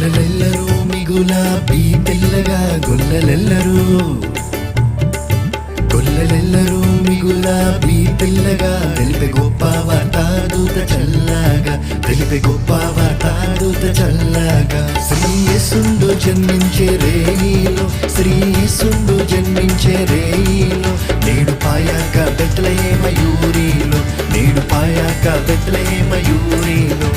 గొల్లలెల్లరూ మిగులాబీ తెల్లగా గొల్లలెల్లరూ గొల్లలెల్లరూ మిగులాబీ తెల్లగా తెలిపే గొప్ప వార్త దూత చల్లగా తెలిపే గొప్ప వార్త దూత చల్లగా శ్రీ యేసుండు జన్మించే రేయిలో శ్రీ యేసుండు జన్మించే రేయిలో నేడు పాయాక బెత్లెహేమ యూరిలో నేడు పాయాక బెత్లెహేమ యూరిలో